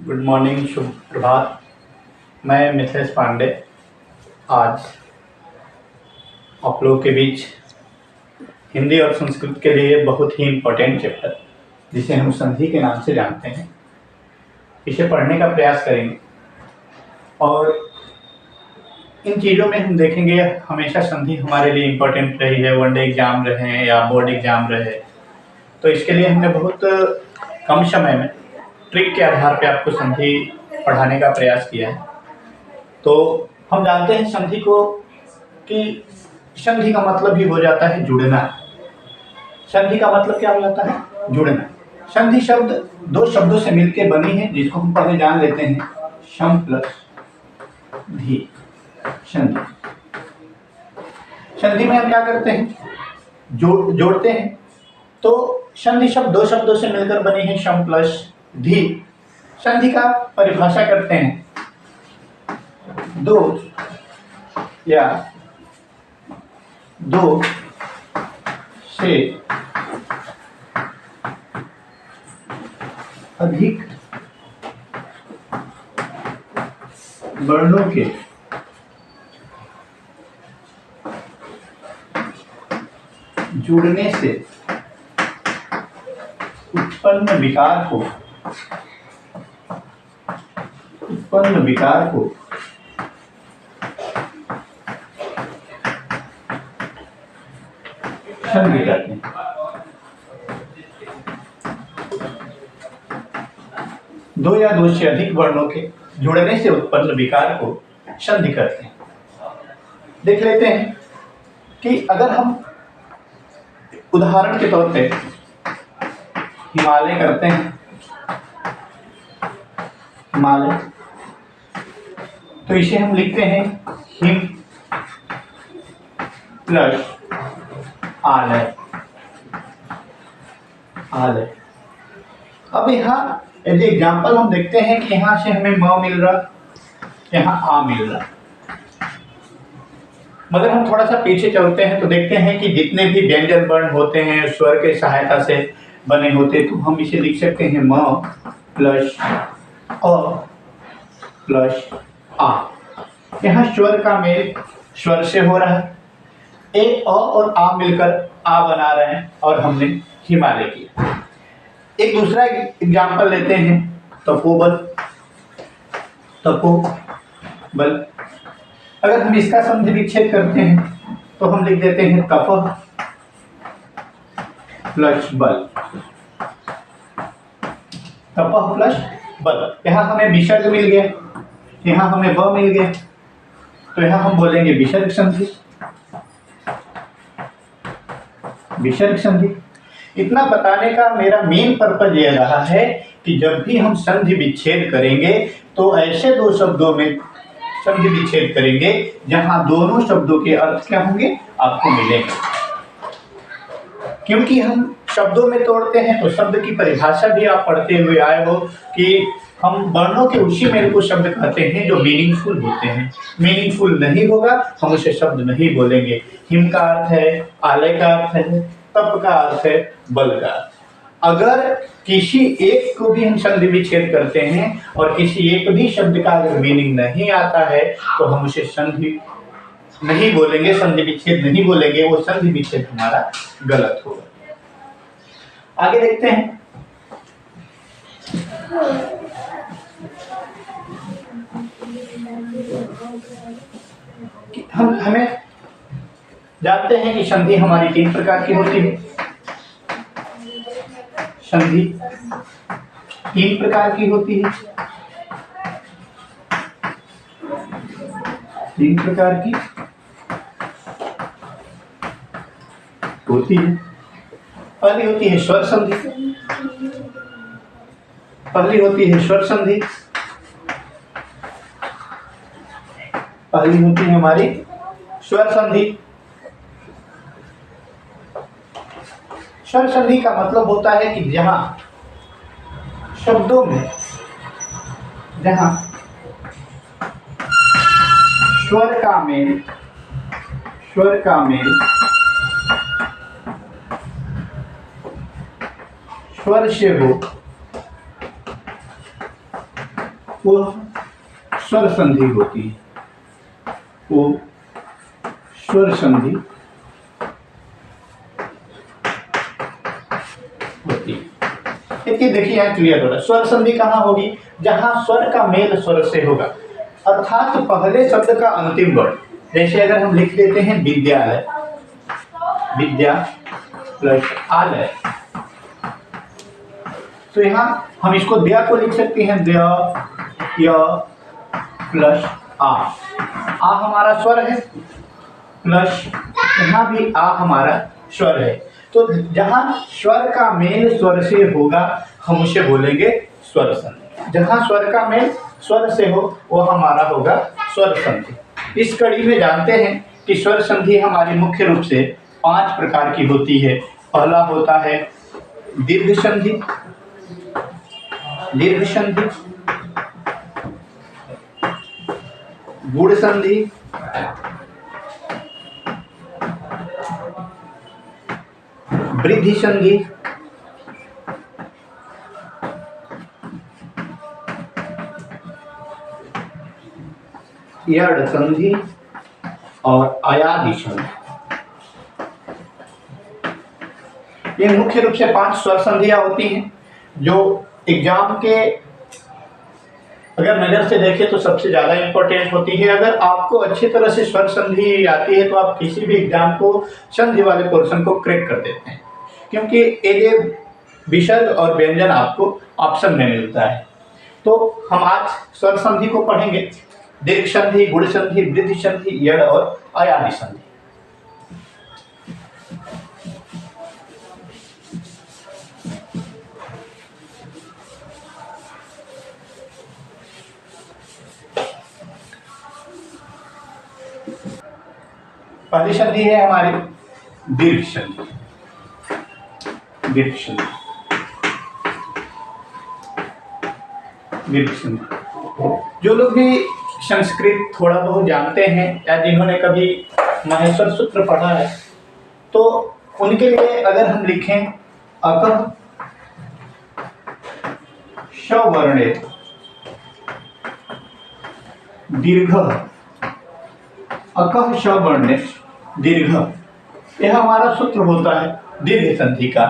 Good morning, शुभ प्रभात। मैं मिथिलेश पांडे आज आप लोगों के बीच हिंदी और संस्कृत के लिए बहुत ही इम्पोर्टेंट चैप्टर जिसे हम संधि के नाम से जानते हैं, इसे पढ़ने का प्रयास करेंगे। और इन चीज़ों में हम देखेंगे, हमेशा संधि हमारे लिए इम्पोर्टेंट रही है, वनडे एग्ज़ाम रहे या बोर्ड एग्ज़ाम रहे, तो इसके लिए हमने बहुत कम समय में ट्रिक के आधार पे आपको संधि पढ़ाने का प्रयास किया है। तो हम जानते हैं संधि को कि संधि का मतलब ही हो जाता है जुड़ना। संधि का मतलब क्या हो जाता है? जुड़ना। संधि शब्द दो शब्दों से मिलकर बनी है, जिसको हम पहले जान लेते हैं, सम प्लस धी। संधि संधि में हम क्या करते हैं? जोड़ते हैं। तो संधि शब्द दो शब्दों से मिलकर बनी है, सम प्लस धी। संधि का परिभाषा करते हैं, दो या दो से अधिक वर्णों के जुड़ने से उत्पन्न विकार को संधि कहते हैं। दो या दो से अधिक वर्णों के जुड़ने से उत्पन्न विकार को संधि कहते हैं। देख लेते हैं कि अगर हम उदाहरण के तौर पे हिमालय करते हैं, हिमालय, तो इसे हम लिखते हैं हिम प्लस आलय। आलय। अब यहाँ यदि एग्जाम्पल हम देखते हैं कि यहाँ से हमें म मिल रहा, यहाँ आ मिल रहा, मगर हम थोड़ा सा पीछे चलते हैं तो देखते हैं कि जितने भी व्यंजन वर्ण होते हैं स्वर के सहायता से बने होते, तो हम इसे लिख सकते हैं म प्लस अ प्लस आ। यहाँ स्वर का मेल स्वर से हो रहा है, ए अ और आ मिलकर आ बना रहे हैं और हमने हिमालय किया। एक दूसरा एग्जाम्पल लेते हैं, तपोबल। तपोबल, अगर हम इसका संधि विच्छेद करते हैं तो हम लिख देते हैं तपः प्लस बल। तपः प्लस बल। यहाँ हमें विसर्ग मिल गया, यहाँ हमें ब मिल गया, तो यहाँ हम बोलेंगे विसर्ग संधि। विसर्ग संधि। इतना बताने का मेरा मेन पर्पज यह रहा है कि जब भी हम संधि विच्छेद करेंगे तो ऐसे दो शब्दों में संधि विच्छेद करेंगे जहां दोनों शब्दों के अर्थ क्या होंगे, आपको मिलेंगे। क्योंकि हम शब्दों में तोड़ते हैं तो शब्द की परिभाषा भी आप पढ़ते हुए आए हो कि हम वर्णों के उसी मेल को शब्द कहते हैं जो मीनिंगफुल होते हैं। मीनिंगफुल नहीं होगा हम उसे शब्द नहीं बोलेंगे। हिम का अर्थ है, आलय का अर्थ है, तप का अर्थ है, बल का अर्थ। अगर किसी एक को भी हम संधि विच्छेद करते हैं और किसी एक भी शब्द का अगर मीनिंग नहीं आता है तो हम उसे संधि नहीं बोलेंगे, संधि विच्छेद नहीं बोलेंगे, वो संधि विच्छेद हमारा गलत होगा। आगे देखते हैं। हमें जानते हैं कि संधि हमारी तीन प्रकार की होती है। संधि तीन प्रकार की होती है। तीन प्रकार की होती है। पहली होती है स्वर संधि। पहली होती है स्वर संधि। पहली होती है हमारी स्वर संधि। स्वर संधि का मतलब होता है कि जहां शब्दों में जहां स्वर का मेल स्वर से हो वो स्वर संधि होती है, वो स्वर संधि होती है। देखिए यहाँ क्लियर हो रहा है। स्वर संधि कहाँ होगी? जहां स्वर का मेल स्वर से होगा, अर्थात पहले शब्द का अंतिम वर्ण। जैसे अगर हम लिख देते हैं विद्यालय, विद्या प्लस आलय, तो यहाँ हम इसको द्या को लिख सकते हैं द्य य प्लस आ हमारा स्वर है, प्लस यहाँ भी आ हमारा स्वर है। तो जहां स्वर का मेल स्वर से होगा हम उसे बोलेंगे स्वर संधि। जहां स्वर का मेल स्वर से हो वो हमारा होगा स्वर संधि। इस कड़ी में जानते हैं कि स्वर संधि हमारी मुख्य रूप से 5 प्रकार की होती है। पहला होता है दीर्घ संधि, दीर्घ संधि, गुण संधि, वृद्धि संधि, यड़ संधि और अयादि संधि। ये मुख्य रूप से 5 स्वर संधियां होती हैं जो एग्जाम के अगर नजर से देखें तो सबसे ज्यादा इंपॉर्टेंट होती है। अगर आपको अच्छी तरह से स्वर संधि आती है तो आप किसी भी एग्जाम को संधि वाले पोर्शन को क्रैक कर देते हैं, क्योंकि ये विसर्ग और व्यंजन आपको ऑप्शन में मिलता है। तो हम आज स्वर संधि को पढ़ेंगे, दीर्घ संधि, गुण संधि, वृद्धि संधि, यड़ और अयादि संधि। पहली संधि है हमारी दीर्घ संधि, दीर्घ संधि, दीर्घ संधि। जो लोग भी संस्कृत थोड़ा बहुत जानते हैं या जिन्होंने कभी माहेश्वर सूत्र पढ़ा है तो उनके लिए अगर हम लिखें अकः सवर्णे दीर्घ, अकः सवर्णे दीर्घ, यह हमारा सूत्र होता है दीर्घ संधि का।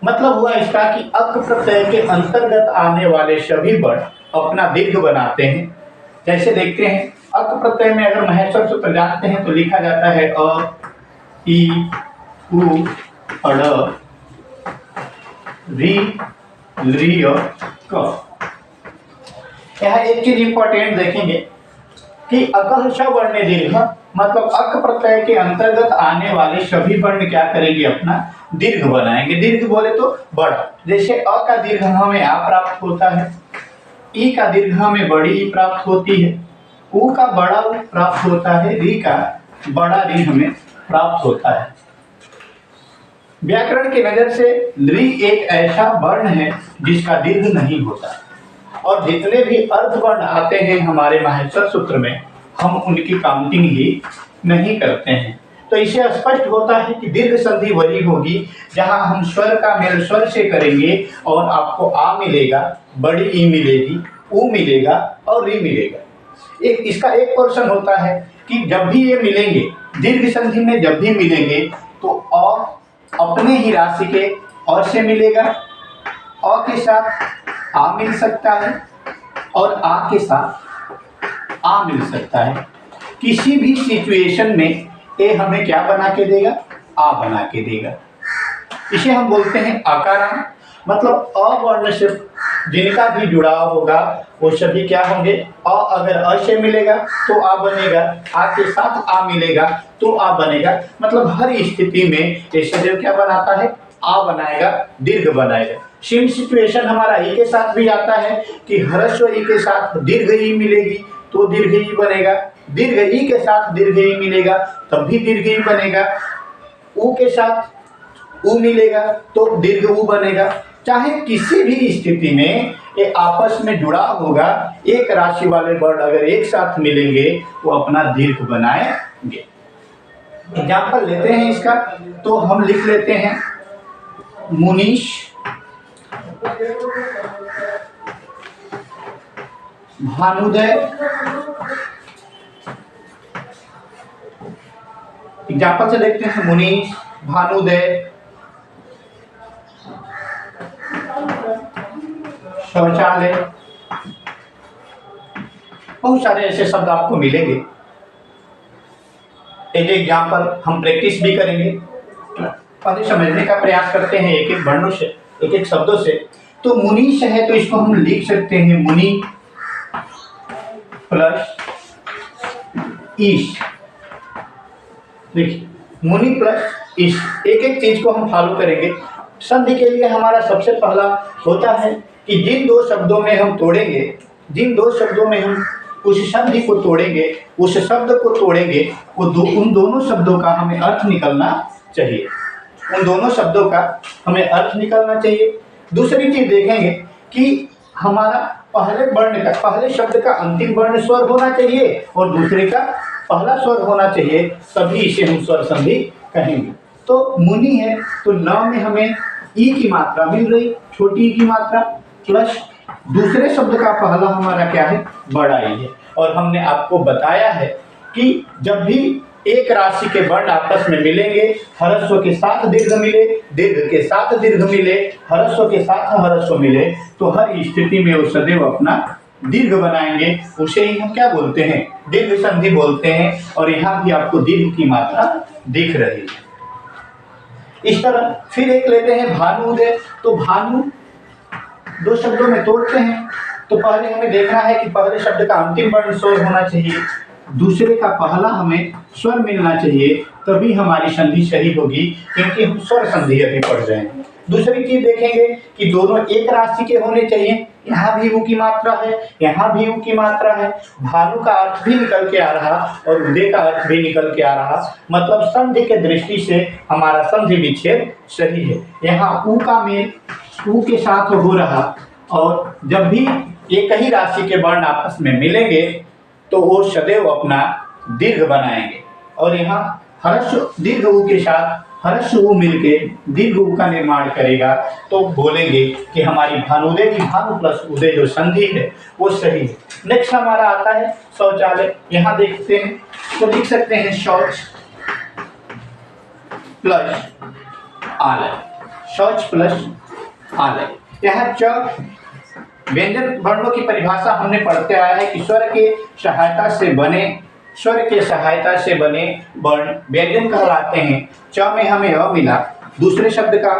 मतलब हुआ इसका कि अक प्रत्यय के अंतर्गत आने वाले सभी वर्ण अपना दीर्घ बनाते हैं। जैसे देखते हैं अक प्रत्यय में अगर महेश्वर सूत्र जानते हैं तो लिखा जाता है अ, ई, उ, अड़, री, ली और क। यहाँ एक चीज इंपॉर्टेंट देखेंगे कि अकः सवर्णे दीर्घ, मतलब अक प्रत्यय के अंतर्गत आने वाले सभी वर्ण क्या करेंगे? अपना दीर्घ बनाएंगे। दीर्घ बोले तो बड़ा, जैसे अ का दीर्घ हमें आ प्राप्त होता है, ई का दीर्घ हमें बड़ी ई प्राप्त होती है, उ का बड़ा उ प्राप्त होता है, री का बड़ा री हमें प्राप्त होता है। व्याकरण की नजर से री एक ऐसा वर्ण है जिसका दीर्घ नहीं होता, और जितने भी अर्धवर्ण आते हैं हमारे माहेश्वर सूत्र में हम उनकी काउंटिंग ही नहीं करते हैं। तो इसे स्पष्ट होता है कि दीर्घ संधि वही होगी जहां हम स्वर का मेल स्वर से करेंगे और आपको आ मिलेगा, बड़ी ई मिलेगी, उ मिलेगा और री मिलेगा। इसका एक पोर्शन होता है कि जब भी ये मिलेंगे दीर्घ संधि में, जब भी मिलेंगे तो अ अपने ही राशि के और से मिलेगा, अ के साथ आ मिल सकता है और आ के साथ आ मिल सकता है। किसी भी सिचुएशन में ए हमें क्या बना के देगा? आ बना के देगा। इसे हम बोलते हैं आकारांत। मतलब अ वर्ण से जिनका भी जुड़ाव होगा वो सभी क्या होंगे? अ अगर अ से मिलेगा तो आ बनेगा, आ के साथ आ मिलेगा तो आ बनेगा। मतलब हर स्थिति में ये सदैव क्या बनाता है? आ बनाएगा, दीर्घ बनाएगा। सेम सिचुएशन हमारा ई के साथ भी आता है कि ह्रस्व ई के साथ दीर्घ ई मिलेगी तो दीर्घ ई बनेगा, दीर्घ ई के साथ दीर्घ ई मिलेगा तब भी दीर्घ ई बनेगा, उ के साथ उ मिलेगा तो दीर्घ उ बनेगा। चाहे किसी भी स्थिति में ये आपस में जुड़ा होगा, एक राशि वाले वर्ण अगर एक साथ मिलेंगे वो अपना दीर्घ बनाएंगे। एग्जाम्पल लेते हैं इसका, तो हम लिख लेते हैं मुनीश भानुदय। एग्जाम्पल से देखते हैं, मुनीश, भानुदय, शौचालय। बहुत सारे ऐसे शब्द आपको मिलेंगे। एक एग्जाम्पल हम प्रैक्टिस भी करेंगे, पहले समझने का प्रयास करते हैं एक एक वर्णों से, एक एक शब्दों से। तो मुनीश है तो इसको हम लिख सकते हैं मुनि प्लस ईश। देखिए, मुनि प्लस ईश, एक एक चीज को हम फॉलो करेंगे। संधि के लिए हमारा सबसे पहला होता है कि जिन दो शब्दों में हम तोड़ेंगे, जिन दो शब्दों में हम उस संधि को तोड़ेंगे, उस शब्द को तोड़ेंगे, उन दोनों शब्दों का हमें अर्थ निकलना चाहिए। उन दोनों शब्दों का हमें अर्थ निकलना चाहिए। दूसरी चीज देखेंगे कि हमारा पहले वर्ण का, पहले शब्द का अंतिम वर्ण स्वर होना चाहिए और दूसरे का पहला स्वर होना चाहिए, तभी इसे हम स्वर संधि कहेंगे। तो मुनि है तो न में हमें ई की मात्रा मिल रही, छोटी ई की मात्रा, प्लस दूसरे शब्द का पहला हमारा क्या है, बड़ा ई है। और हमने आपको बताया है कि जब भी एक राशि के वर्ण आपस में मिलेंगे, हरस्व के साथ दीर्घ मिले, दीर्घ के साथ दीर्घ मिले, हरस्व के साथ हरस्व मिले, तो हर स्थिति में वो सदैव अपना दीर्घ बनाएंगे। उसे ही हम क्या बोलते हैं, दीर्घ संधि बोलते हैं। और यहाँ भी आपको दीर्घ की मात्रा दिख रही है। इस तरह फिर एक लेते हैं भानुदय। तो भानु दो शब्दों में तोड़ते हैं, तो पहले हमें देखना है कि पहले शब्द का अंतिम वर्ण स्वर होना चाहिए, दूसरे का पहला हमें स्वर मिलना चाहिए, तभी हमारी संधि सही होगी, क्योंकि हम स्वर संधि अभी पढ़ रहे हैं। दूसरी चीज देखेंगे कि दोनों एक राशि के होने चाहिए। यहाँ भी ऊ की मात्रा है, यहाँ भी ऊ की मात्रा है। भानु का अर्थ भी निकल के आ रहा और उदय का अर्थ भी निकल के आ रहा, मतलब संधि के दृष्टि से हमारा संधि विच्छेद सही है। यहाँ ऊ का मेल ऊ के साथ हो रहा, और जब भी एक ही राशि के वर्ण आपस में मिलेंगे तो वो सदैव अपना दीर्घ बनाएंगे। और यहाँ हर्ष दीर्घ ऊ के साथ हर्ष ऊ मिलके दीर्घ ऊ का निर्माण करेगा, तो बोलेंगे कि हमारी भानुदय की भानु प्लस उदय जो संधि है वो सही है। नेक्स्ट हमारा आता है शौचालय। यहाँ देखते हैं तो लिख सकते हैं शौच प्लस आलय, शौच प्लस आलय। यहाँ च व्यंजन वर्णों की परिभाषा हमने पढ़ते आया है कि स्वर के सहायता से बने, स्वर के सहायता से बने वर्ण व्यंजन कहलाते हैं। च में हमें अ मिला, दूसरे शब्द का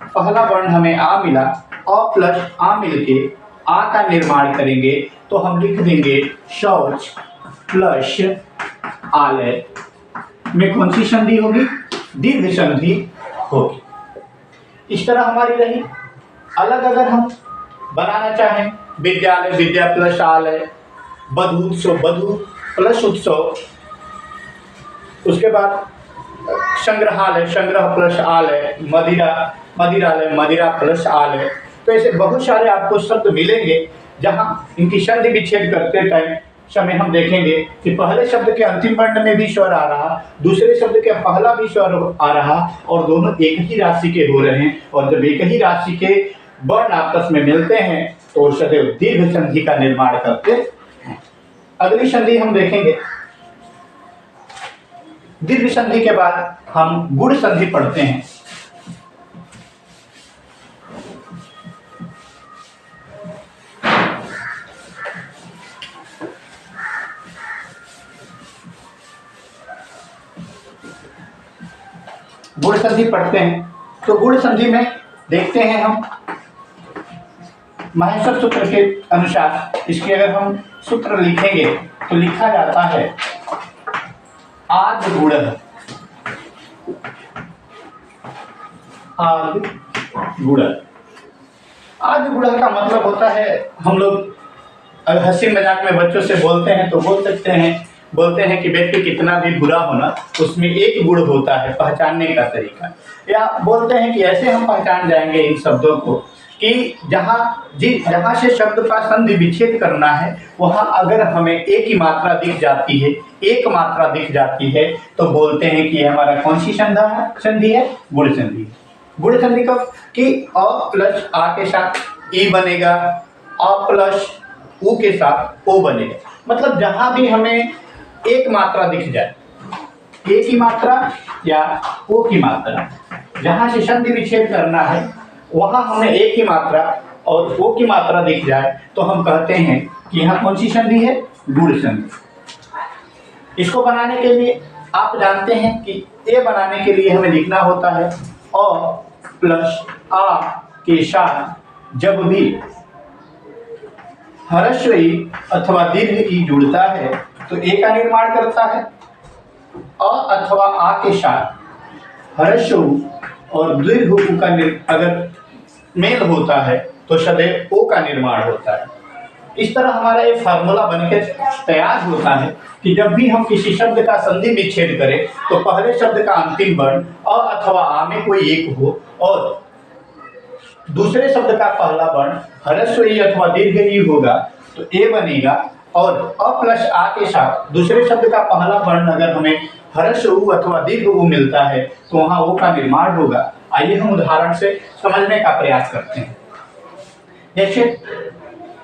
पहला वर्ण हमें आ मिला, अ प्लस आ मिलके आ का निर्माण करेंगे, तो हम लिख देंगे शौच प्लस आलय। में कौन सी संधि होगी, दीर्घ संधि होगी। इस तरह हमारी रही। अलग अगर हम बनाना चाहें, विद्यालय विद्या प्लस आलय, बधूत्सव बधू प्लस उत्सव, उसके बाद संग्रहालय संग्रह प्लस आलय, मदिरा मदिरालय मदिरा प्लस आलय। तो ऐसे बहुत सारे आपको शब्द मिलेंगे जहां इनकी संधि विच्छेद करते टाइम समय हम देखेंगे कि पहले शब्द के अंतिम वर्ण में भी स्वर आ रहा, दूसरे शब्द के पहला भी स्वर आ रहा, और दोनों एक ही राशि के हो रहे हैं। और जब एक ही राशि के वर्ण आपस में मिलते हैं तो सदैव दीर्घ संधि का निर्माण करते हैं। अगली संधि हम देखेंगे। दीर्घ संधि के बाद हम गुण संधि पढ़ते हैं। गुण संधि पढ़ते हैं तो गुण संधि में देखते हैं हम माहेश्वर सूत्र के अनुसार इसके अगर हम सूत्र लिखेंगे तो लिखा जाता है आद गुण। आद गुण, आद गुण का मतलब होता है, हम लोग अगर हंसी मजाक में बच्चों से बोलते हैं तो बोलते हैं कि व्यक्ति कितना भी बुरा होना उसमें एक गुण होता है पहचानने का तरीका। या बोलते हैं कि ऐसे हम पहचान जाएंगे इन शब्दों को कि जहाँ से शब्द का संधि विच्छेद करना है वहाँ अगर हमें एक ही मात्रा दिख जाती है, एक मात्रा दिख जाती है, तो बोलते हैं कि हमारा कौन सी संधि है, गुण संधि। गुण संधि का कि अ प्लस आ के साथ ई बनेगा, अ प्लस ऊ के साथ ओ बनेगा। मतलब जहां भी हमें एक मात्रा दिख जाए, ए की मात्रा या ओ की मात्रा, जहां से संधि विच्छेद करना है वहां हमें ए की मात्रा और ओ की मात्रा दिख जाए तो हम कहते हैं कि यहाँ कौन सी संधि है, गुण संधि। इसको बनाने के लिए आप जानते हैं कि ए बनाने के लिए हमें लिखना होता है अ प्लस आ के साथ जब भी ह्रस्व ई अथवा दीर्घ ई जुड़ता है तो ए का निर्माण करता है। अ अथवा आ के साथ ह्रस्व उ और दीर्घ उ का अगर मेल होता है तो सदैव ओ का निर्माण होता है। इस तरह हमारा एक फार्मूला बनकर तैयार होता है कि जब भी हम किसी शब्द का संधि विच्छेद करें तो पहले शब्द का अंतिम वर्ण अ अथवा आ में कोई एक हो और दूसरे शब्द का पहला वर्ण ह्रस्व ई अथवा दीर्घ ई होगा तो ए बनेगा। और अ प्लस आ के साथ दूसरे शब्द का पहला वर्ण अगर हमें ह्रस्व उ अथवा दीर्घ उ मिलता है तो वहां ओ का निर्माण होगा। आइए हम उदाहरण से समझने का प्रयास करते हैं। जैसे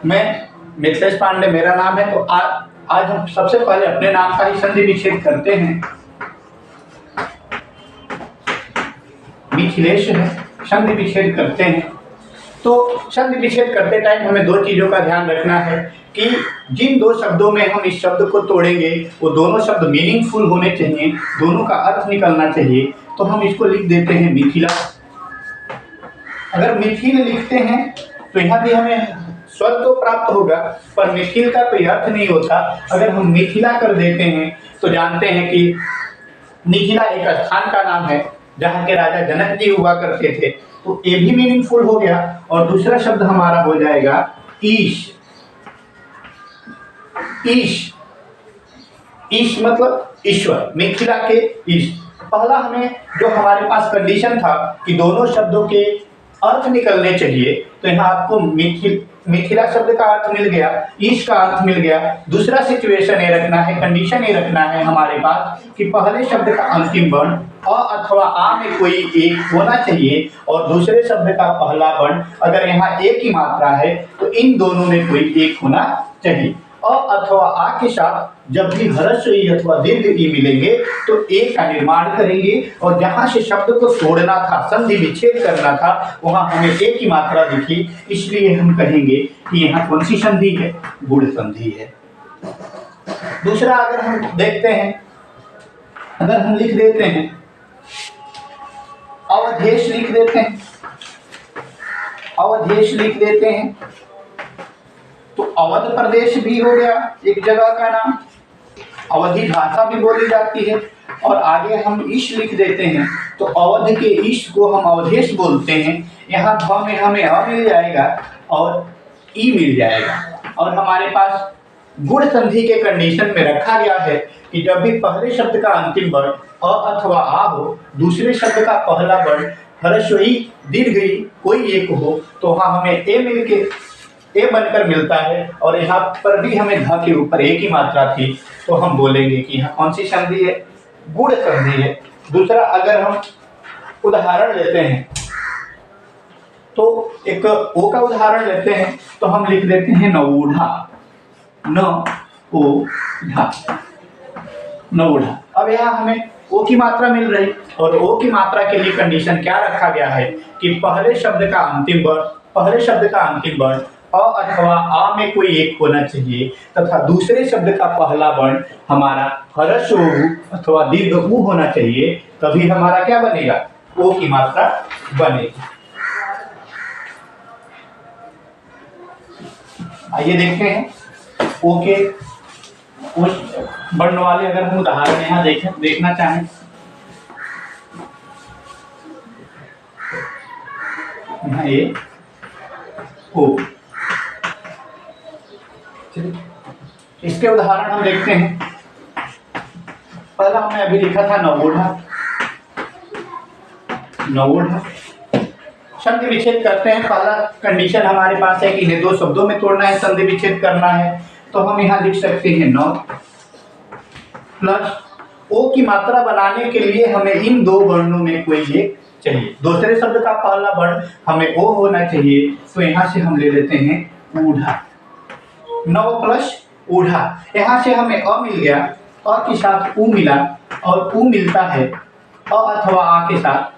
मैं मिथिलेश पांडे मेरा नाम है, तो आज हम सबसे पहले अपने नाम का ही संधि विच्छेद करते हैं। मिथिलेश है, संधि विच्छेद करते हैं। तो संधि विच्छेद करते टाइम हमें दो चीजों का ध्यान रखना है कि जिन दो शब्दों में हम इस शब्द को तोड़ेंगे वो दोनों शब्द मीनिंगफुल होने चाहिए, दोनों का अर्थ निकलना चाहिए। तो हम इसको लिख देते हैं मिथिला। अगर मिथिल लिखते हैं तो यहाँ भी हमें स्वर तो प्राप्त होगा पर मिथिल का कोई अर्थ नहीं होता। अगर हम मिथिला कर देते हैं तो जानते हैं कि मिथिला एक स्थान का नाम है जहाँ के राजा जनक जी हुआ करते थे, तो ये भी मीनिंगफुल हो गया। और दूसरा शब्द हमारा हो जाएगा ईश। ईश, ईश मतलब ईश्वर, मिथिला के ईश। पहला हमें जो हमारे पास कंडीशन था कि दोनों शब्दों के अर्थ निकलने चाहिए, तो यहाँ आपको मिथिला शब्द का अर्थ मिल गया, ईश का अर्थ मिल गया। दूसरा सिचुएशन ये रखना है, कंडीशन ये रखना है हमारे पास कि पहले शब्द का अंतिम वर्ण अ अथवा आ में कोई एक होना चाहिए और दूसरे शब्द का पहला वर्ण अगर यहाँ ए की मात्रा है तो इन दोनों में कोई एक होना चाहिए। अ अथवा आ के साथ जब भी ह्रस्व ई अथवा दीर्घ ई मिलेंगे तो ए का निर्माण करेंगे और जहां से शब्द को तोड़ना था, संधि विच्छेद करना था, वहां हमें ए की मात्रा दिखी, इसलिए हम कहेंगे कि यहाँ कौन सी संधि है, गुण संधि है। दूसरा अगर हम देखते हैं, अगर हम लिख देते हैं अवधेश, लिख देते हैं अवधेश, लिख देते हैं तो अवध प्रदेश भी हो गया एक जगह का नाम, अवधी भाषा भी बोली जाती है। और आगे हम ईश लिख देते हैं तो अवध के ईश को हम अवधेश बोलते हैं। यहाँ भ में हमें अ मिल जाएगा और ई मिल जाएगा। और हमारे पास गुण संधि के कंडीशन में रखा गया है कि जब भी पहले शब्द का अंतिम वर्ण अ अथवा आ हो, दूसरे शब्द का पहला वर्ण ह्रस्व ई दीर्घ ई कोई एक हो, तो वहाँ हमें ए मिलके ए बनकर मिलता है। और यहाँ पर भी हमें ध के ऊपर ए की मात्रा थी, तो हम बोलेंगे कि यहाँ कौन सी संधि है, गुण संधि है। दूसरा अगर हम उदाहरण लेते हैं तो एक ओ का उदाहरण लेते हैं तो हम लिख देते हैं नवोढ़ा, न ओ ढा, नवोढ़ा। अब यहाँ हमें ओ की मात्रा मिल रही और ओ की मात्रा के लिए कंडीशन क्या रखा गया है कि पहले शब्द का अंतिम वर्ण अ अथवा आ में कोई एक होना चाहिए तथा दूसरे शब्द का पहला वर्ण हमारा ह्रस्व उ अथवा दीर्घ उ होना चाहिए, तभी हमारा क्या बनेगा, ओ की मात्रा बनेगी। आइए देखते हैं ओ के उस वर्ण वाले अगर हम उदाहरण यहाँ देखना चाहें, यहाँ ए ओ, इसके उदाहरण हम देखते हैं। पहला हमने अभी लिखा था नवोढ़ा। नवोढ़ा संधि विच्छेद करते हैं, पहला कंडीशन हमारे पास है कि इन्हें दो शब्दों में तोड़ना है, संधि विच्छेद करना है, तो हम यहाँ लिख सकते हैं नौ प्लस ओ की मात्रा बनाने के लिए हमें इन दो वर्णों में कोई एक चाहिए, दूसरे शब्द का पहला वर्ण हमें ओ होना चाहिए, तो यहाँ से हम ले लेते हैं ऊढ़ा। नव प्लस ऊढ़ा, यहाँ से हमें अ मिल गया, अ के साथ उ मिला और उ मिलता है अ अथवा आ के साथ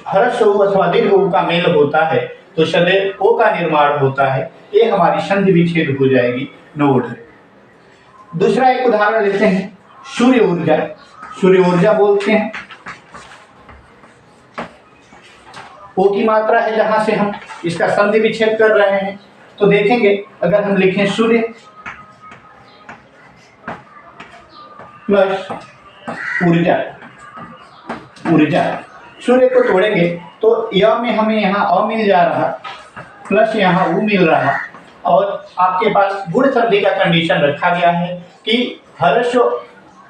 हर्ष उ अथवा दीर्घ उ का मेल होता है तो सदैव ओ का निर्माण होता है। ये हमारी संधि विच्छेद हो जाएगी नोड। दूसरा एक उदाहरण लेते हैं, सूर्य ऊर्जा। सूर्य ऊर्जा बोलते हैं, ओ की मात्रा है जहां से हम इसका संधि विच्छेद कर रहे हैं। तो देखेंगे अगर हम लिखें सूर्य प्लस ऊर्जा, ऊर्जा सूर्य को तोड़ेंगे तो य में हमें यहाँ अ मिल जा रहा प्लस यहाँ उ मिल रहा और आपके पास गुण संधि का कंडीशन रखा गया है कि हर्ष अ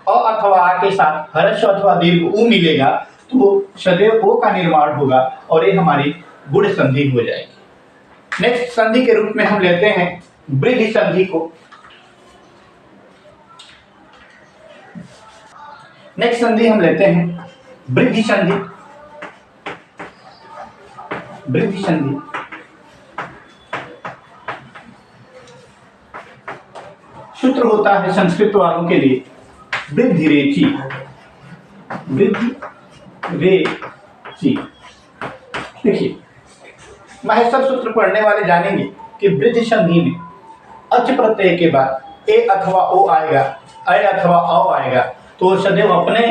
अथवा आ के साथ हर्ष अथवा दीर्घ उ मिलेगा तो सदैव ओ का निर्माण होगा और ये हमारी गुण संधि हो जाएगी। नेक्स्ट संधि के रूप में हम लेते हैं वृद्धि संधि को। नेक्स्ट संधि हम लेते हैं वृद्धि संधि। वृद्धि संधि सूत्र होता है संस्कृत वालों के लिए वृद्धि रेचि, वृद्धि रेचि। देखिए महेश्वर सूत्र पढ़ने वाले जानेंगे कि वृद्धि संधि में अच प्रत्यय के बाद ए अथवा ओ आएगा, अय अथवा औ आएगा तो सदैव अपने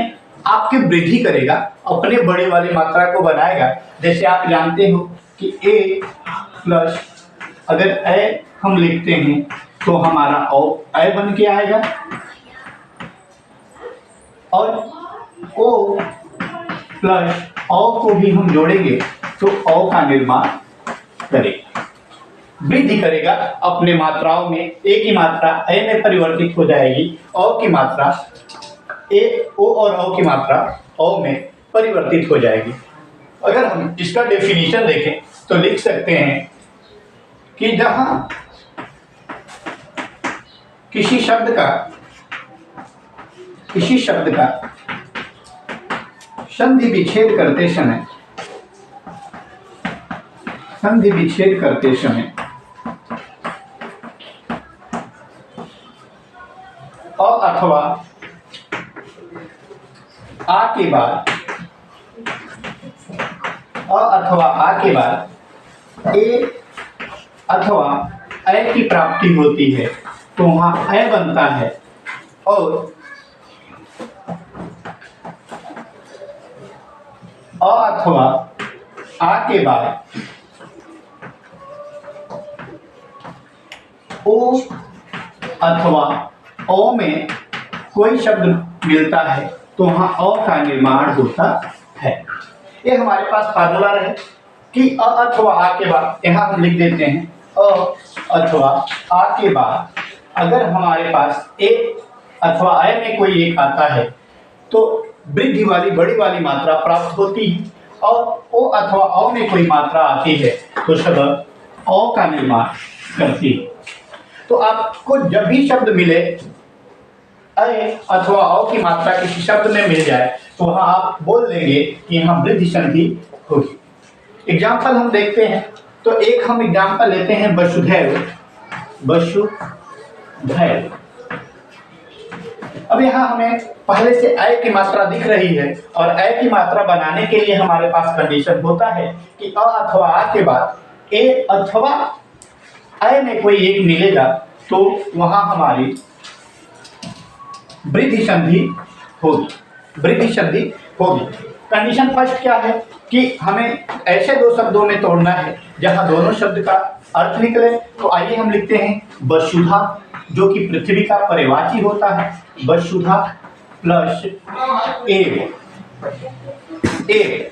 आप की वृद्धि करेगा, अपने बड़ी वाली मात्रा को बनाएगा। जैसे आप जानते हो कि ए प्लस अगर अय हम लिखते हैं तो हमारा औ अय बन के आएगा और ओ प्लस औ को भी हम जोड़ेंगे तो औ का निर्माण करेगा, वृद्धि करेगा अपने मात्राओं में। ए की मात्रा अय में परिवर्तित हो जाएगी, औ की मात्रा ए ओ और औ की मात्रा औ में परिवर्तित हो जाएगी। अगर हम इसका डेफिनेशन देखें तो लिख सकते हैं कि जहां किसी शब्द का संधि विच्छेद करते समय अ अथवा आ के बाद ए अथवा अय की प्राप्ति होती है तो वहां अय बनता है और अ अथवा आ के बाद ओ अथवा औ में कोई शब्द मिलता है तो वहां अ का निर्माण होता है। ये हमारे पास फार्मूला रहे कि अ अथवा आ के बाद यहाँ हम लिख देते हैं अ अथवा आ के बाद अगर हमारे पास ए अथवा अय में कोई एक आता है तो वृद्धि वाली बड़ी वाली मात्रा प्राप्त होती है और ओ अथवा औ में कोई मात्रा आती है तो शब्द औ का निर्माण करती है। तो आपको जब भी शब्द मिले अय अथवा औ की मात्रा किसी शब्द में मिल जाए तो वहां आप बोल देंगे कि यहाँ वृद्धि संधि होगी। एग्जाम्पल हम देखते हैं तो एक हम एग्जाम्पल लेते हैं वसुधैव। वसुधैव, अब यहाँ हमें पहले से अय की मात्रा दिख रही है और अय की मात्रा बनाने के लिए हमारे पास कंडीशन होता है कि अ अथवा आ के बाद ए अथवा अय में कोई एक मिलेगा तो वहां हमारी वृद्धि संधि होगी, वृद्धि संधि होगी। कंडीशन फर्स्ट क्या है कि हमें ऐसे दो शब्दों में तोड़ना है जहां दोनों शब्द का अर्थ निकले। तो आइए हम लिखते हैं वसुधा जो कि पृथ्वी का पर्यायवाची होता है, वसुधा प्लस ए।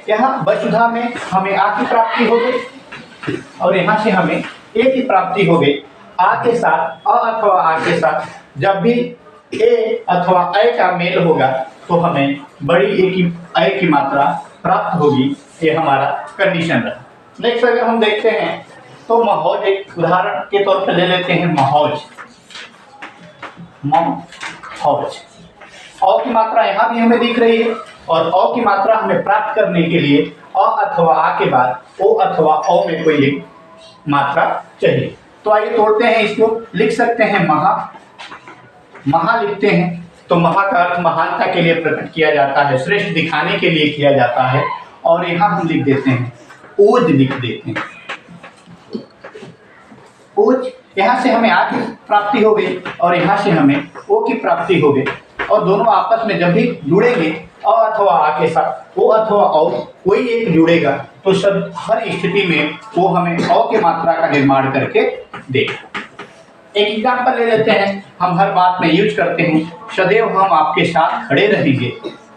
यहाँ वसुधा में हमें आ की प्राप्ति हो गई और यहाँ से हमें ए की प्राप्ति हो गई। आ के साथ अ अथवा आ के साथ जब भी ए अथवा अय का मेल होगा तो हमें बड़ी ए की अय की मात्रा प्राप्त होगी। ये हमारा कंडीशन रहा। नेक्स्ट अगर हम देखते हैं तो महौज एक उदाहरण के तौर पर ले लेते हैं। महौज, महौज औ की मात्रा यहाँ भी हमें दिख रही है और औ की मात्रा हमें प्राप्त करने के लिए अ अथवा आ के बाद ओ अथवा औ में कोई एक मात्रा चाहिए। तो आइए तोड़ते हैं इसको। लिख सकते हैं महा, महा लिखते हैं तो महा का अर्थ महानता के लिए प्रकट किया जाता है, श्रेष्ठ दिखाने के लिए किया जाता है। और यहाँ हम लिख देते हैं ओज, लिख देते हैं ओज। यहाँ से हमें आ की प्राप्ति हो गई और यहाँ से हमें ओ की प्राप्ति हो गई, और दोनों आपस में जब भी जुड़ेंगे अ अथवा आ के साथ ओ अथवा औ कोई एक जुड़ेगा तो हर स्थिति में वो हमें अ की मात्रा का निर्माण करके देगा। एक एग्जाम्पल ले लेते हैं, हम हर बात में यूज करते हैं, सदैव हम आपके साथ खड़े रहेंगे,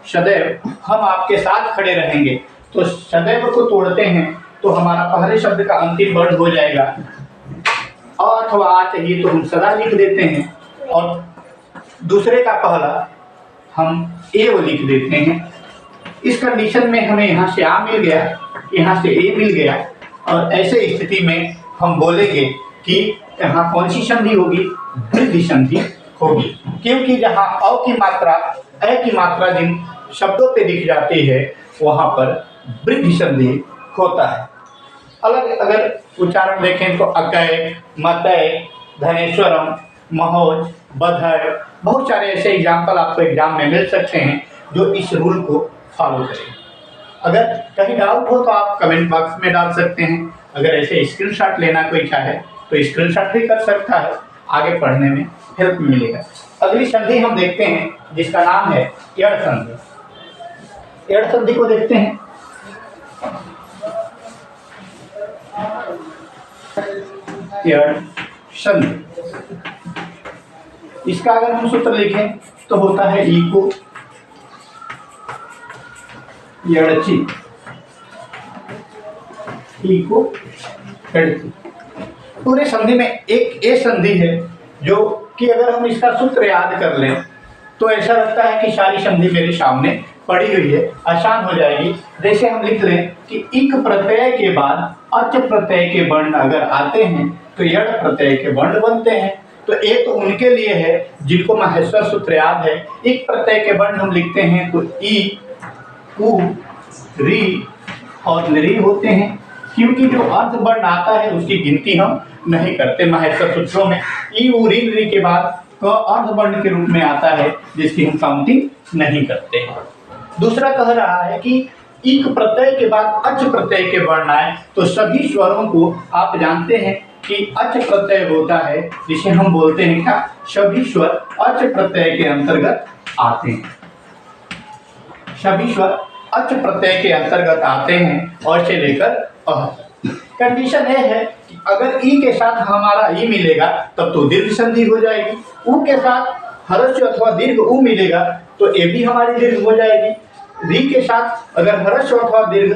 सदैव हम आपके साथ खड़े रहेंगे। तो सदैव को तोड़ते हैं तो हमारा पहले शब्द का अंतिम वर्ण हो जाएगा अ अथवा आ चाहिए तो हम सदा लिख देते हैं, और दूसरे का पहला हम एव लिख देते हैं। इस कंडीशन में हमें यहाँ से आ मिल गया, यहाँ से ए मिल गया, और ऐसे स्थिति में हम बोलेंगे कि यहाँ कौन सी संधि होगी, वृद्धि संधि होगी, क्योंकि जहाँ अ की मात्रा ए की मात्रा जिन शब्दों पे दिख जाती है वहाँ पर वृद्धि संधि होता है। अलग अगर उच्चारण देखें तो अकय, मतय, धनेश्वरम, महोज, बधय, बहुत सारे ऐसे एग्जाम्पल आपको एग्जाम में मिल सकते हैं जो इस रूल को फॉलो करें। अगर कहीं डाउट हो तो आप कमेंट बॉक्स में डाल सकते हैं। अगर ऐसे स्क्रीनशॉट लेना कोई चाहे तो स्क्रीनशॉट भी कर सकता है, आगे पढ़ने में हेल्प मिलेगा। अगली संधि हम देखते हैं जिसका नाम है एड़ संधि। एड़ संधि को देखते हैं। एड़ संधि, इसका अगर हम सूत्र लिखें तो होता है इको एड़ची, इको एड़ची। पूरे संधि में एक ए संधि है जो कि अगर हम इसका सूत्र याद कर लें तो ऐसा लगता है कि सारी संधि मेरे सामने पड़ी हुई है, आसान हो जाएगी। जैसे हम लिख लें कि इक प्रत्यय के बाद अच प्रत्यय के वर्ण अगर आते हैं तो यड़ प्रत्यय के वर्ण बनते हैं। तो ए तो उनके लिए है जिनको माहेश्वर सूत्र याद है। इक प्रत्यय के वर्ण हम लिखते हैं तो ई, उ, री और लरी होते हैं, क्योंकि जो अर्ध वर्ण आता है उसकी गिनती हम नहीं करते माहेश्वर सूत्रों में। ई, उ, री, लरी के बाद क अर्ध वर्ण के रूप में आता है जिसकी हम काउंटिंग नहीं करते। दूसरा कह रहा है कि इक प्रत्यय के बाद अच प्रत्यय के वर्ण आए तो सभी स्वरों को आप जानते हैं कि अच प्रत्यय होता है, जिसे हम बोलते हैं क्या, सभी स्वर अच प्रत्यय के अंतर्गत आते हैं। सभी स्वर अच प्रत्यय के अंतर्गत आते हैं और से लेकर अह। कंडीशन यह है कि अगर ई के साथ हमारा ई मिलेगा तब तो दीर्घ संधि हो जाएगी, उ के साथ हर्ष अथवा दीर्घ उ मिलेगा तो ए भी हमारी दीर्घ हो जाएगी। री के साथ अगर हर्ष अथवा दीर्घ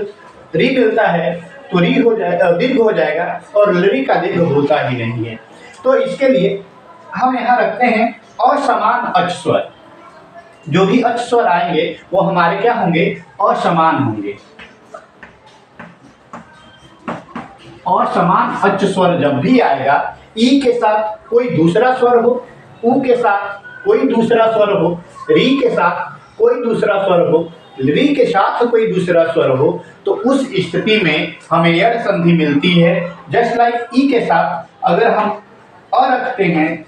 री मिलता है तो री हो जाएगा, दीर्घ हो जाएगा, और लरी का दीर्घ होता ही नहीं है। तो इसके लिए हम यहाँ रखते हैं असमान अच स्वर। जो भी अच स्वर आएंगे वो हमारे क्या होंगे, असमान होंगे। असमान अच स्वर जब भी आएगा, ई के साथ कोई दूसरा स्वर हो, उ के साथ कोई दूसरा स्वर हो, री के साथ कोई दूसरा स्वर हो, री के साथ कोई दूसरा स्वर हो, तो उस स्थिति में हमें यड़ संधि मिलती है। जस्ट लाइक ई के साथ अगर हम अ रखते हैं,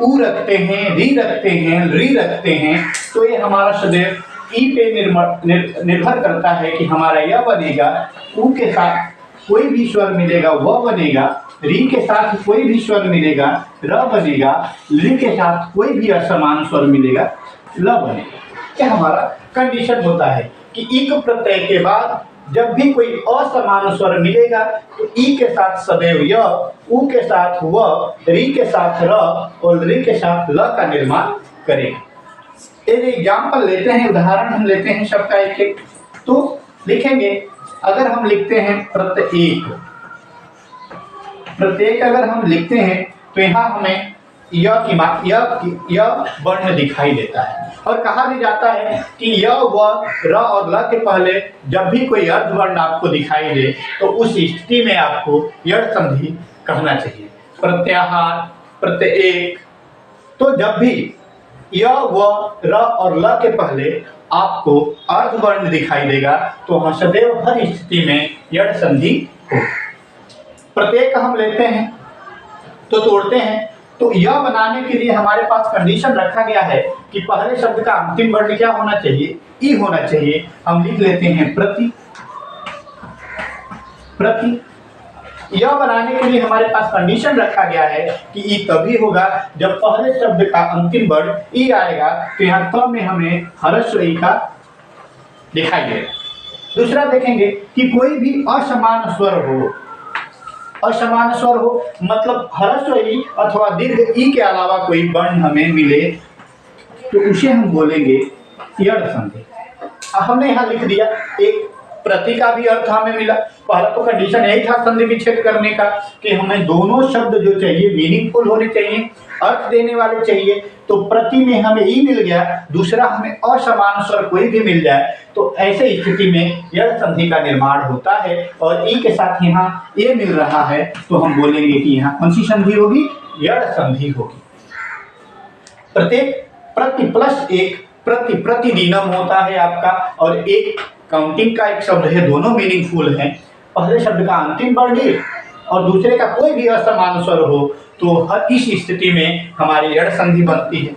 उ रखते हैं, री रखते हैं, री रखते हैं, तो ये हमारा सदैव ई पे निर्भर करता है कि हमारा यह बनेगा, उ के साथ कोई भी स्वर मिलेगा वह बनेगा, री के साथ कोई भी स्वर मिलेगा र बनेगा, ली के साथ कोई भी असमान स्वर मिलेगा ल बनेगा। यह हमारा कंडीशन होता है कि इक प्रत्यय के बाद जब भी कोई असमान स्वर मिलेगा तो ई के साथ सदैव य, उ के साथ व, री के साथ र और री के साथ ल का निर्माण करेगा। एक एग्जाम्पल लेते हैं, उदाहरण हम लेते हैं सबका एक एक। तो लिखेंगे, अगर हम लिखते हैं प्रत्येक, प्रत्येक अगर हम लिखते हैं तो यहाँ हमें य वर्ण दिखाई देता है, और कहा भी जाता है कि य व र और ल के पहले जब भी कोई अर्ध वर्ण आपको दिखाई दे तो उस स्थिति में आपको यड़ संधि कहना चाहिए। प्रत्याहार, प्रत्येक, तो जब भी य व र और ल के पहले आपको अर्ध वर्ण दिखाई देगा तो सदैव हर स्थिति में यड़ संधि हो। प्रत्येक हम लेते हैं तो तोड़ते हैं। तो यह बनाने के लिए हमारे पास कंडीशन रखा गया है कि पहले शब्द का अंतिम वर्ण क्या होना चाहिए, ई होना चाहिए। हम लिख लेते हैं प्रति। प्रति यह बनाने के लिए हमारे पास कंडीशन रखा गया है कि ई तभी होगा जब पहले शब्द का अंतिम वर्ण ई आएगा। तो यहाँ त में हमें ह्रस्व ई का दिखाई देगा। दूसरा देखेंगे कि कोई भी असमान स्वर हो, असमान स्वर हो मतलब ह्रस्व ई अथवा दीर्घ ई के अलावा कोई वर्ण हमें मिले तो उसे हम बोलेंगे यड़ संधि। हमने यहाँ लिख दिया एक प्रति का भी अर्थ हमें मिला। पहला तो कंडीशन यही था संधि विच्छेद करने का कि हमें दोनों शब्द जो चाहिए मीनिंगफुल होने चाहिए, अर्थ देने वाले चाहिए। तो प्रति में हमें ई मिल गया, दूसरा हमें असमान स्वर कोई भी मिल जाए तो ऐसे स्थिति में यड़ संधि का निर्माण होता है। और ई के साथ यहाँ ए मिल रहा है तो हम बोलेंगे कि यहाँ कौन सी संधि होगी, यड़ संधि होगी। प्रत्येक प्रति प्लस एक प्रति प्रतिदिनम होता है आपका, और एक काउंटिंग का एक शब्द है, दोनों मीनिंगफुल हैं। पहले शब्द का अंतिम वर्ण ई और दूसरे का कोई भी असमान स्वर हो तो हर इस स्थिति में हमारी यड़ संधि बनती है।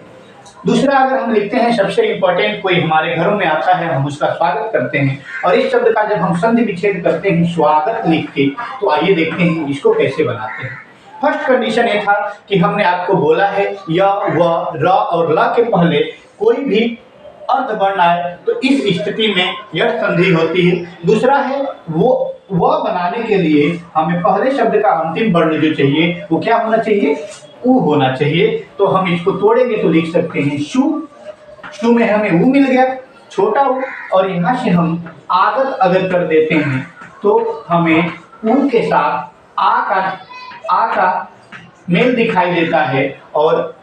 दूसरा अगर हम लिखते हैं सबसे इंपॉर्टेंट, कोई हमारे घरों में आता है हम उसका स्वागत करते हैं और इस शब्द का जब हम संधि विच्छेद करते हैं स्वागत लिख के, तो आइए देखते हैं इसको कैसे बनाते हैं। फर्स्ट कंडीशन ये था कि हमने आपको बोला है य व र और ल के पहले कोई भी अर्ध वर्ण आए तो इस स्थिति में यड़ संधि होती है। दूसरा है वो बनाने के लिए हमें पहले शब्द का अंतिम वर्ण जो चाहिए वो क्या होना चाहिए, उ होना चाहिए। तो हम इसको तोड़ेंगे तो लिख सकते हैं शु। शु में हमें उ मिल गया, छोटा उ, और यहाँ से हम आगत अगर कर देते हैं तो हमें उ के साथ आ का मेल दिखाई देता है। और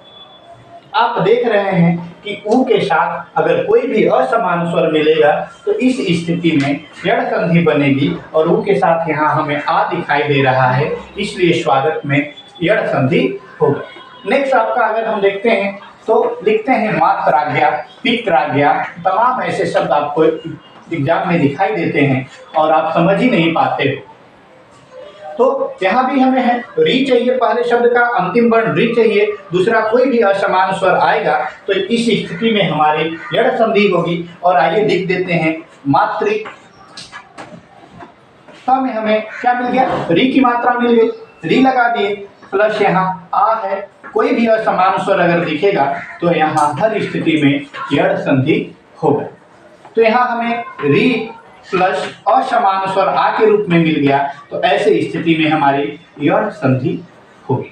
आप देख रहे हैं कि उ के साथ अगर कोई भी असमान स्वर मिलेगा तो इस स्थिति में यड़ संधि बनेगी और उ के साथ यहाँ हमें आ दिखाई दे रहा है, इसलिए स्वागत में यड़ संधि होगा। नेक्स्ट आपका अगर हम देखते हैं तो लिखते हैं मात्राज्ञा, पित्राज्ञा, तमाम ऐसे शब्द आपको एग्जाम में दिखाई देते हैं और आप समझ ही नहीं पाते। तो यहाँ भी हमें है री चाहिए, पहले शब्द का अंतिम वर्ण री चाहिए, दूसरा कोई भी असमान स्वर आएगा तो इस स्थिति में हमारी यड़ संधि होगी। और आइए लिख देते हैं मातृ में हमें क्या मिल गया, री की मात्रा मिल गई, री लगा दिए, प्लस यहाँ आ है, कोई भी असमान स्वर अगर दिखेगा तो यहाँ हर स्थिति में यड़ संधि होगा। तो यहाँ हमें री प्लस असमान स्वर आ के रूप में मिल गया, तो ऐसे स्थिति में हमारी यड़ संधि होगी।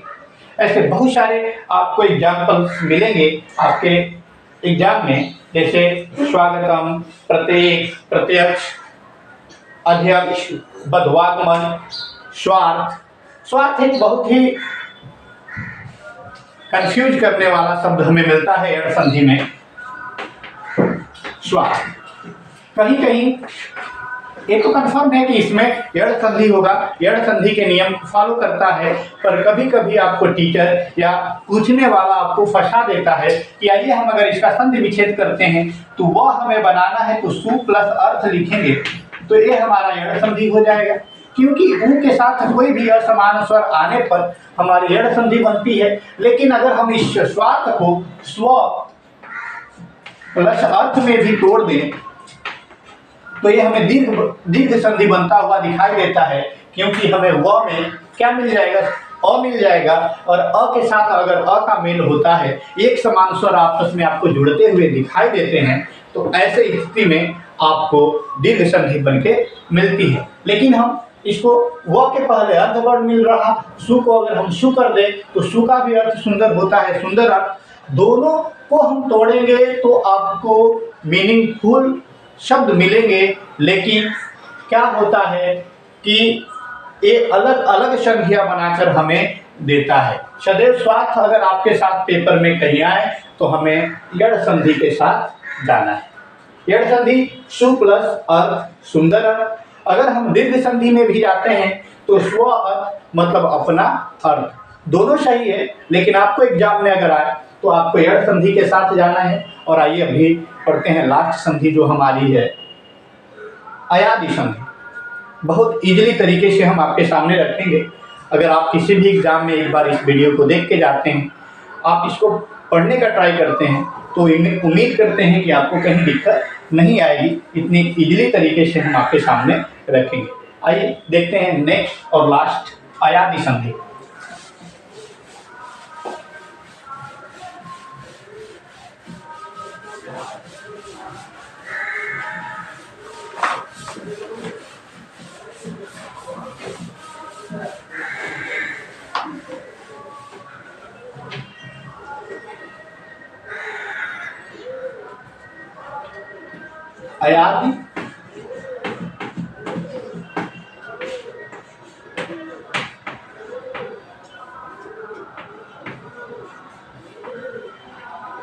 ऐसे बहुत सारे आपको एग्जाम्पल्स मिलेंगे आपके एग्जाम में, जैसे स्वागतम, प्रत्येक, प्रत्यक्ष, अध्यक्ष, बद्वागमन, स्वार्थ। स्वार्थ एक बहुत ही कंफ्यूज करने वाला शब्द हमें मिलता है यड़ संधि में। स्वार्थ कहीं कहीं ये तो कंफर्म है कि इसमें यड़ संधि होगा, यड़ संधि के नियम फॉलो करता है, पर कभी कभी आपको टीचर या पूछने वाला आपको फंसा देता है कि आइए हम अगर इसका संधि विच्छेद करते हैं तो वह हमें बनाना है तो सु प्लस अर्थ लिखेंगे तो ये हमारा यड़ संधि हो जाएगा, क्योंकि उ के साथ कोई भी असमान स्वर आने पर हमारी यड़ संधि बनती है। लेकिन अगर हम इस स्वार्थ को स्व प्लस अर्थ में भी तोड़ दें तो ये हमें दीर्घ संधि बनता हुआ दिखाई देता है, क्योंकि हमें व में क्या मिल जाएगा, अ मिल जाएगा, और अ के साथ अगर अ का मेल होता है, एक समान स्वर आपस में आपको जुड़ते हुए दिखाई देते हैं, तो ऐसे स्थिति में आपको दीर्घ संधि बन के मिलती है। लेकिन हम इसको व के पहले अर्ध वर्ण मिल रहा, सु को अगर हम सु कर दें तो सु का भी अर्थ सुंदर होता है, सुंदर अर्थ। दोनों को हम तोड़ेंगे तो आपको मीनिंगफुल शब्द मिलेंगे, लेकिन क्या होता है कि ये अलग अलग संख्या बनाकर हमें देता है। सदैव स्वार्थ अगर आपके साथ पेपर में कहीं आए तो हमें यड़ संधि के साथ जाना है। यड़ संधि सु प्लस अर्थ, सुंदर अर्थ। अगर हम दीर्घ संधि में भी जाते हैं तो स्व अर्थ मतलब अपना अर्थ, दोनों सही है, लेकिन आपको एग्जाम में अगर आए तो आपको यड़ संधि के साथ जाना है। और आइए अभी पढ़ते हैं लास्ट संधि जो हमारी है अयादि संधि। बहुत इजीली तरीके से हम आपके सामने रखेंगे। अगर आप किसी भी एग्ज़ाम में एक बार इस वीडियो को देख के जाते हैं, आप इसको पढ़ने का ट्राई करते हैं, तो उम्मीद करते हैं कि आपको कहीं दिक्कत नहीं आएगी। इतनी इजीली तरीके से हम आपके सामने रखेंगे। आइए देखते हैं नेक्स्ट और लास्ट अयादी संधि। अयादी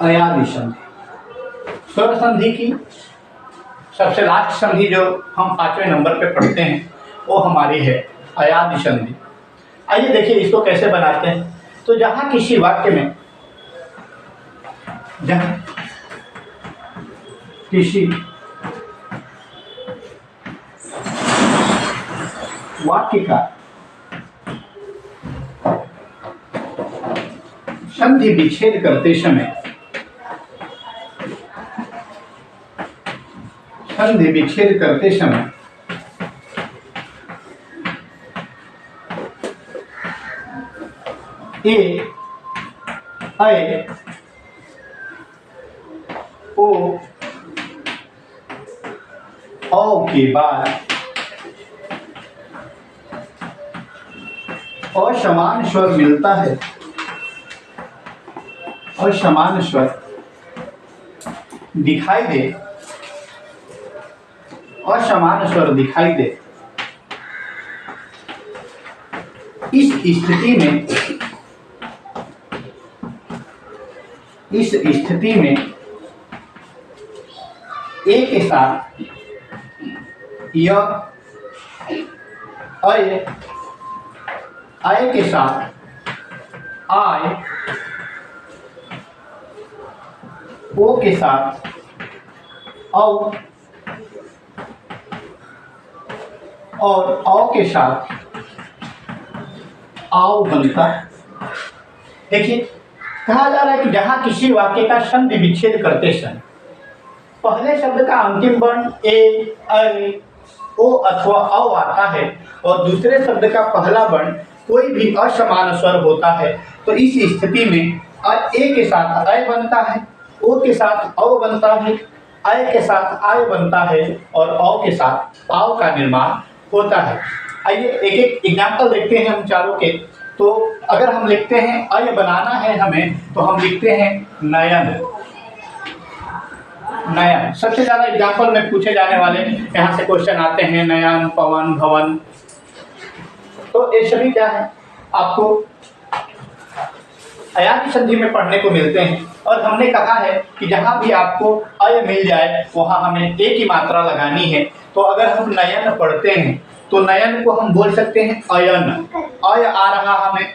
अयादी संधि, स्वर संधि की सबसे लास्ट संधि जो हम 5वें नंबर पे पढ़ते हैं वो हमारी है अयादी संधि। आइए देखिए इसको कैसे बनाते हैं। तो जहां किसी वाक्य में, जहां किसी वाक्य का संधि विच्छेद करते समय, संधि विच्छेद करते समय ए, ऐ, ओ, औ के बाद असमान स्वर मिलता है, असमान स्वर दिखाई दे, असमान स्वर दिखाई दे, इस स्थिति में, इस स्थिति में ए के साथ य, ऐ, आय के साथ आय, ओ के साथ औ, और औ के साथ आओ बनता है। देखिए कहा जा रहा है कि जहां किसी वाक्य का संधि विच्छेद करते समय पहले शब्द का अंतिम वर्ण ए, ऐ, ओ अथवा औ आता है और दूसरे शब्द का पहला वर्ण कोई भी असमान स्वर होता है, तो इस स्थिति में ए के साथ ऐ बनता है, ओ के साथ औ बनता है, ऐ के साथ आय बनता है और औ के साथ आओ का निर्माण होता है। आइए एक एक एग्जाम्पल देखते हैं हम चारों के। तो अगर हम लिखते हैं अय बनाना है हमें, तो हम लिखते हैं नयन। नयन सबसे ज्यादा एग्जाम्पल में पूछे जाने वाले यहाँ से क्वेश्चन आते हैं, नयन, पवन, भवन। तो ये सभी क्या है आपको अयादी संधि में पढ़ने को मिलते हैं। और हमने कहा है कि जहां भी आपको अय मिल जाए वहां हमें ए की मात्रा लगानी है। तो अगर हम नयन पढ़ते हैं तो नयन को हम बोल सकते हैं अयन। अय आ रहा, हमें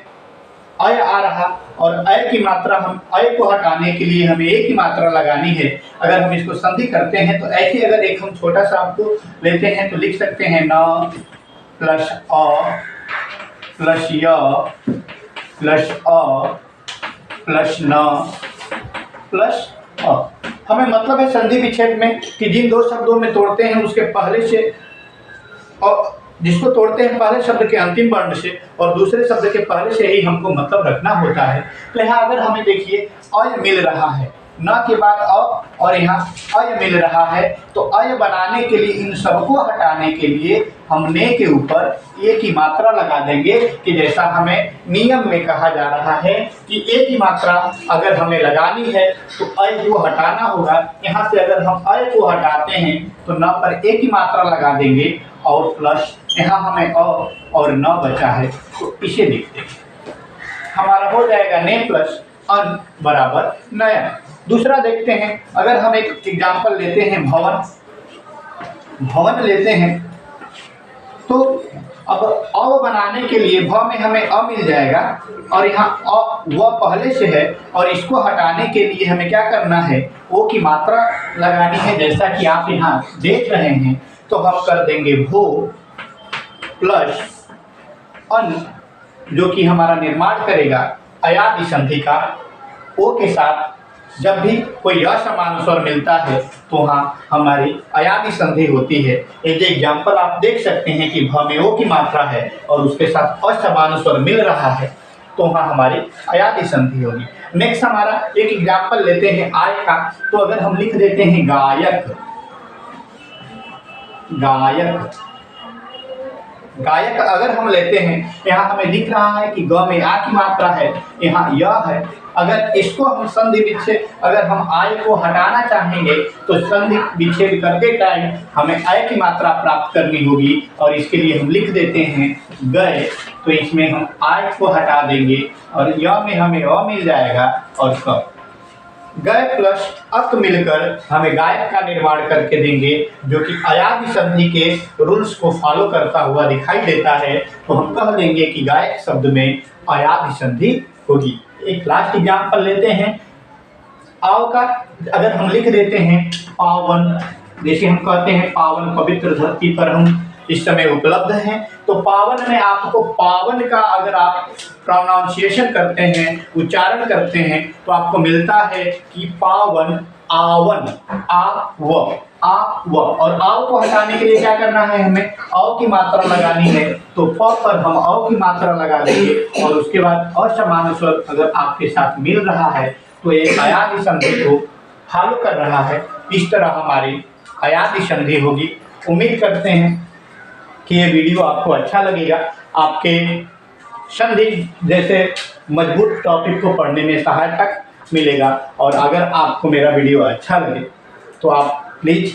अय आ रहा, और अय की मात्रा, हम अय को हटाने के लिए हमें ए की मात्रा लगानी है। अगर हम इसको संधि करते हैं तो ऐसे अगर एक हम छोटा सा आपको लेते हैं तो लिख सकते हैं न प्लस अ प्लस य प्लस अ प्लस न प्लस अ। हमें मतलब है संधि विच्छेद में कि जिन दो शब्दों में तोड़ते हैं उसके पहले से, और जिसको तोड़ते हैं पहले शब्द के अंतिम वर्ण से और दूसरे शब्द के पहले से ही हमको मतलब रखना होता है। तो यहाँ अगर हमें देखिए अय मिल रहा है, न के बाद अ, और यहाँ अय मिल रहा है, तो अय बनाने के लिए, इन सबको हटाने के लिए हम ने के ऊपर ए की मात्रा लगा देंगे कि जैसा हमें नियम में कहा जा रहा है कि ए की मात्रा अगर हमें लगानी है तो अय को हटाना होगा। यहाँ से अगर हम अय को हटाते हैं तो न पर ए की मात्रा लगा देंगे और प्लस यहाँ हमें अ और न बचा है, तो इसे देखते हैं। हमारा हो जाएगा ने प्लस अन बराबर नयन। दूसरा देखते हैं, अगर हम एक एग्जाम्पल लेते हैं भवन, भवन लेते हैं तो अब अ बनाने के लिए भ में हमें अ मिल जाएगा और यहाँ अ व पहले से है, और इसको हटाने के लिए हमें क्या करना है, ओ की मात्रा लगानी है। जैसा कि आप यहाँ देख रहे हैं, तो हम कर देंगे भो प्लस अन जो कि हमारा निर्माण करेगा अयादि संधि का। ओ के साथ जब भी कोई असमान स्वर मिलता है तो वहाँ हमारी अयादि संधि होती है। एक एग्जाम्पल आप देख सकते हैं कि भ में ओ की मात्रा है और उसके साथ असमान स्वर मिल रहा है तो वहाँ हमारी अयादि संधि होगी। नेक्स्ट हमारा एक एग्जाम्पल लेते हैं आय का। तो अगर हम लिख देते हैं गायक, गायक, गायक अगर हम लेते हैं, यहाँ हमें दिख रहा है कि ग में आ की मात्रा है, यहाँ य है। अगर इसको हम संधि विच्छेद, अगर हम आय को हटाना चाहेंगे तो संधि विच्छेद करते टाइम हमें आय की मात्रा प्राप्त करनी होगी और इसके लिए हम लिख देते हैं गए। तो इसमें हम आय को हटा देंगे और य में हमें अ मिल जाएगा और क। गय प्लस अक मिलकर हमें गायक का निर्माण करके देंगे, जो कि अयादि संधि के रूल्स को फॉलो करता हुआ दिखाई देता है। तो हम कह देंगे कि गायक शब्द में अयादि संधि होगी। एक लास्ट एग्जाम्पल लेते हैं आव का। अगर हम लिख देते हैं पावन, जैसे हम कहते हैं पावन पवित्र धरती पर हम इस समय उपलब्ध हैं, तो पावन में आपको पावन का अगर आप प्रोनाउंसिएशन करते हैं, उच्चारण करते हैं, तो आपको मिलता है कि पावन आवन, आ व। और आव को हटाने के लिए क्या करना है, हमें अव की मात्रा लगानी है। तो प पर हम अव की मात्रा लगा देंगे और उसके बाद असमान स्वर अगर आपके साथ मिल रहा है तो ये अयादि संधि को फॉलो कर रहा है। इस तरह हमारी अयादि संधि होगी। उम्मीद करते हैं कि ये वीडियो आपको अच्छा लगेगा, आपके संधि जैसे मजबूत टॉपिक को पढ़ने में सहायता मिलेगा। और अगर आपको मेरा वीडियो अच्छा लगे तो आप प्लीज़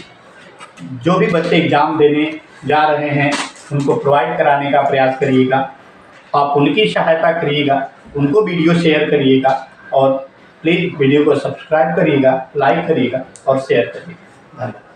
जो भी बच्चे एग्ज़ाम देने जा रहे हैं उनको प्रोवाइड कराने का प्रयास करिएगा। आप उनकी सहायता करिएगा, उनको वीडियो शेयर करिएगा और प्लीज़ वीडियो को सब्सक्राइब करिएगा, लाइक करिएगा और शेयर करिएगा। धन्यवाद।